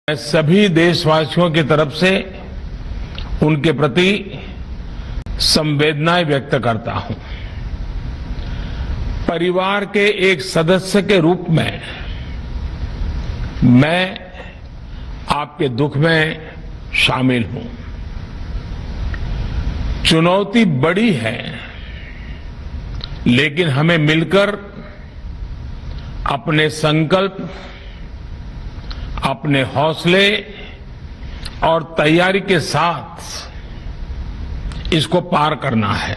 मैं सभी देशवासियों की तरफ से उनके प्रति संवेदनाएं व्यक्त करता हूं। परिवार के एक सदस्य के रूप में मैं आपके दुख में शामिल हूं। चुनौती बड़ी है, लेकिन हमें मिलकर अपने संकल्प, अपने हौसले और तैयारी के साथ इसको पार करना है।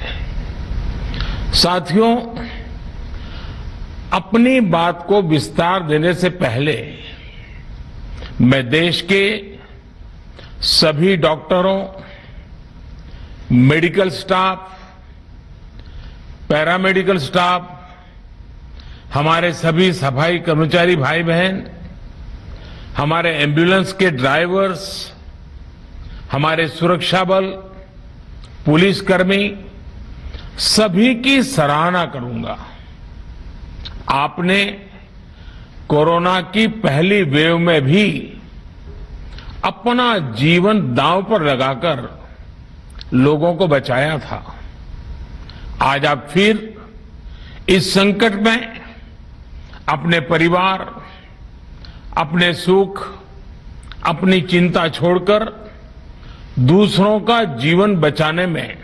साथियों, अपनी बात को विस्तार देने से पहले मैं देश के सभी डॉक्टरों, मेडिकल स्टाफ, पैरामेडिकल स्टाफ, हमारे सभी सफाई कर्मचारी भाई बहन, हमारे एम्बुलेंस के ड्राइवर्स, हमारे सुरक्षा बल, पुलिसकर्मी, सभी की सराहना करूंगा। आपने कोरोना की पहली वेव में भी अपना जीवन दांव पर लगाकर लोगों को बचाया था। आज आप फिर इस संकट में अपने परिवार, अपने सुख, अपनी चिंता छोड़कर दूसरों का जीवन बचाने में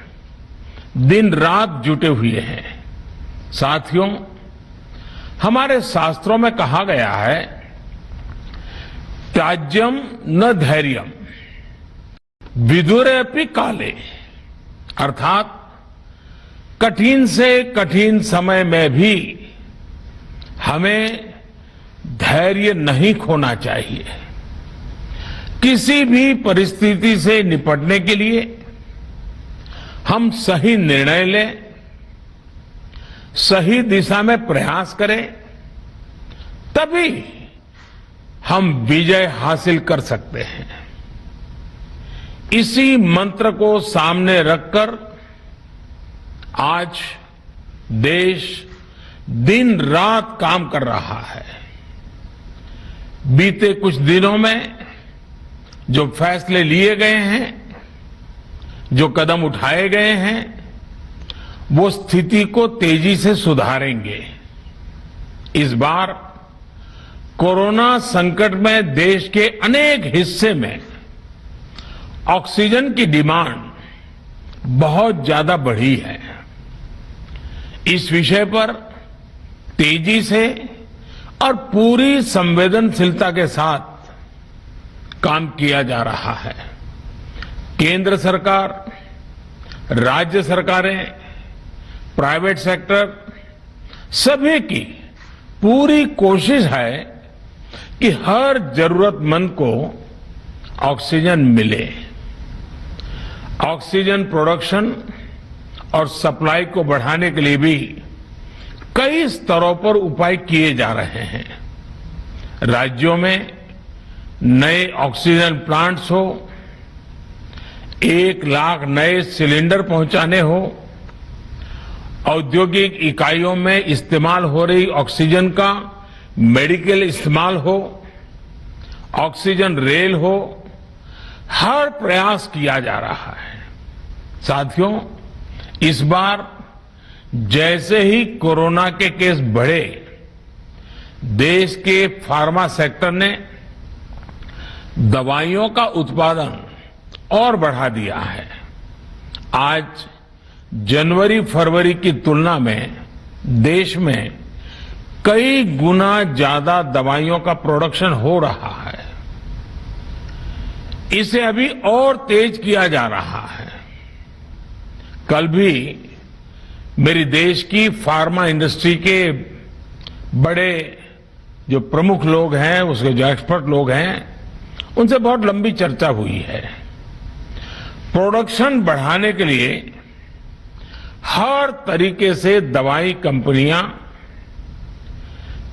दिन रात जुटे हुए हैं। साथियों, हमारे शास्त्रों में कहा गया है, त्याज्यम न धैर्यम विदुरेऽपि काले, अर्थात कठिन से कठिन समय में भी हमें धैर्य नहीं खोना चाहिए। किसी भी परिस्थिति से निपटने के लिए हम सही निर्णय लें, सही दिशा में प्रयास करें, तभी हम विजय हासिल कर सकते हैं। इसी मंत्र को सामने रखकर आज देश दिन रात काम कर रहा है। बीते कुछ दिनों में जो फैसले लिए गए हैं, जो कदम उठाए गए हैं, वो स्थिति को तेजी से सुधारेंगे। इस बार कोरोना संकट में देश के अनेक हिस्से में ऑक्सीजन की डिमांड बहुत ज्यादा बढ़ी है। इस विषय पर तेजी से और पूरी संवेदनशीलता के साथ काम किया जा रहा है। केंद्र सरकार, राज्य सरकारें, प्राइवेट सेक्टर, सभी की पूरी कोशिश है कि हर जरूरतमंद को ऑक्सीजन मिले। ऑक्सीजन प्रोडक्शन और सप्लाई को बढ़ाने के लिए भी कई स्तरों पर उपाय किए जा रहे हैं। राज्यों में नए ऑक्सीजन प्लांट्स हो, 1 लाख नए सिलेंडर पहुंचाने हो, औद्योगिक इकाइयों में इस्तेमाल हो रही ऑक्सीजन का मेडिकल इस्तेमाल हो, ऑक्सीजन रेल हो, हर प्रयास किया जा रहा है। साथियों, इस बार जैसे ही कोरोना के केस बढ़े, देश के फार्मा सेक्टर ने दवाइयों का उत्पादन और बढ़ा दिया है। आज जनवरी फरवरी की तुलना में देश में कई गुना ज्यादा दवाइयों का प्रोडक्शन हो रहा है। इसे अभी और तेज किया जा रहा है। कल भी मेरी देश की फार्मा इंडस्ट्री के बड़े जो प्रमुख लोग हैं, उसके जो एक्सपर्ट लोग हैं, उनसे बहुत लंबी चर्चा हुई है। प्रोडक्शन बढ़ाने के लिए हर तरीके से दवाई कंपनियां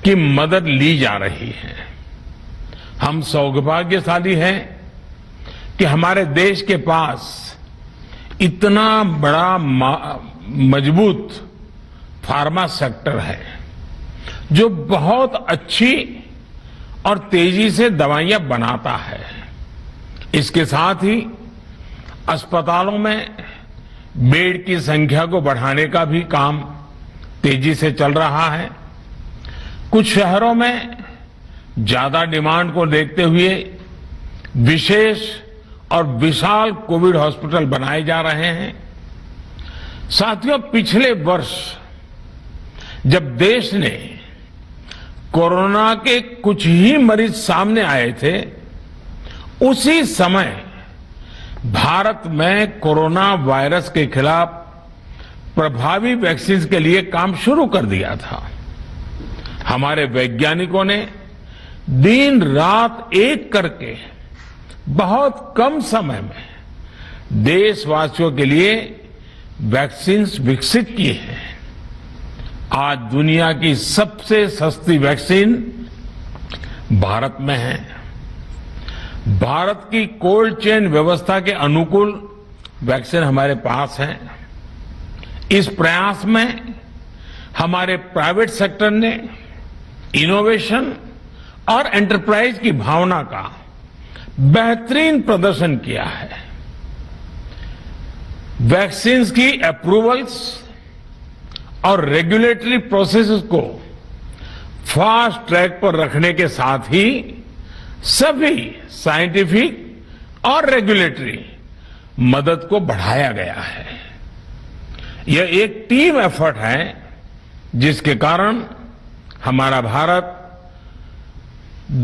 की मदद ली जा रही है। हम सौभाग्यशाली हैं कि हमारे देश के पास इतना बड़ा मजबूत फार्मा सेक्टर है, जो बहुत अच्छी और तेजी से दवाइयां बनाता है। इसके साथ ही अस्पतालों में बेड की संख्या को बढ़ाने का भी काम तेजी से चल रहा है। कुछ शहरों में ज्यादा डिमांड को देखते हुए विशेष और विशाल कोविड हॉस्पिटल बनाए जा रहे हैं। साथियों, पिछले वर्ष जब देश ने कोरोना के कुछ ही मरीज सामने आए थे, उसी समय भारत में कोरोना वायरस के खिलाफ प्रभावी वैक्सीन के लिए काम शुरू कर दिया था। हमारे वैज्ञानिकों ने दिन रात एक करके बहुत कम समय में देशवासियों के लिए वैक्सीन विकसित की है। आज दुनिया की सबसे सस्ती वैक्सीन भारत में है। भारत की कोल्ड चेन व्यवस्था के अनुकूल वैक्सीन हमारे पास है। इस प्रयास में हमारे प्राइवेट सेक्टर ने इनोवेशन और एंटरप्राइज की भावना का बेहतरीन प्रदर्शन किया है। वैक्सीन की अप्रूवल्स और रेगुलेटरी प्रोसेसेस को फास्ट ट्रैक पर रखने के साथ ही सभी साइंटिफिक और रेगुलेटरी मदद को बढ़ाया गया है। यह एक टीम एफर्ट है जिसके कारण हमारा Bharat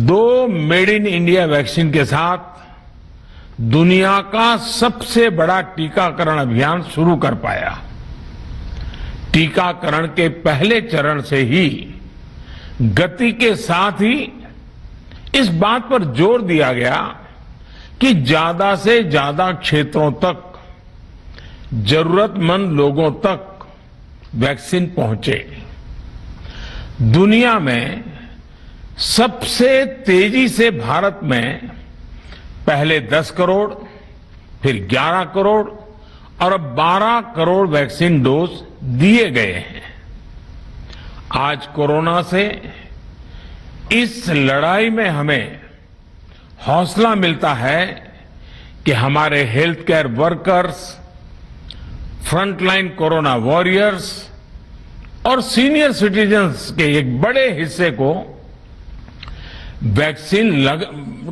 2 made in India vaccine के साथ दुनिया का सबसे बड़ा टीकाकरण अभियान शुरू कर पाया। टीकाकरण के पहले चरण से ही गति के साथ ही इस बात पर जोर दिया गया कि ज्यादा से ज्यादा क्षेत्रों तक, जरूरतमंद लोगों तक वैक्सीन पहुंचे। दुनिया में सबसे तेजी से भारत में पहले 10 करोड़, फिर 11 करोड़ और अब 12 करोड़ वैक्सीन डोज दिए गए हैं। आज कोरोना से इस लड़ाई में हमें हौसला मिलता है कि हमारे health care workers, frontline corona warriors और सीनियर सिटीजन्स के एक बड़े हिस्से को वैक्सीन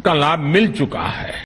का लाभ मिल चुका है।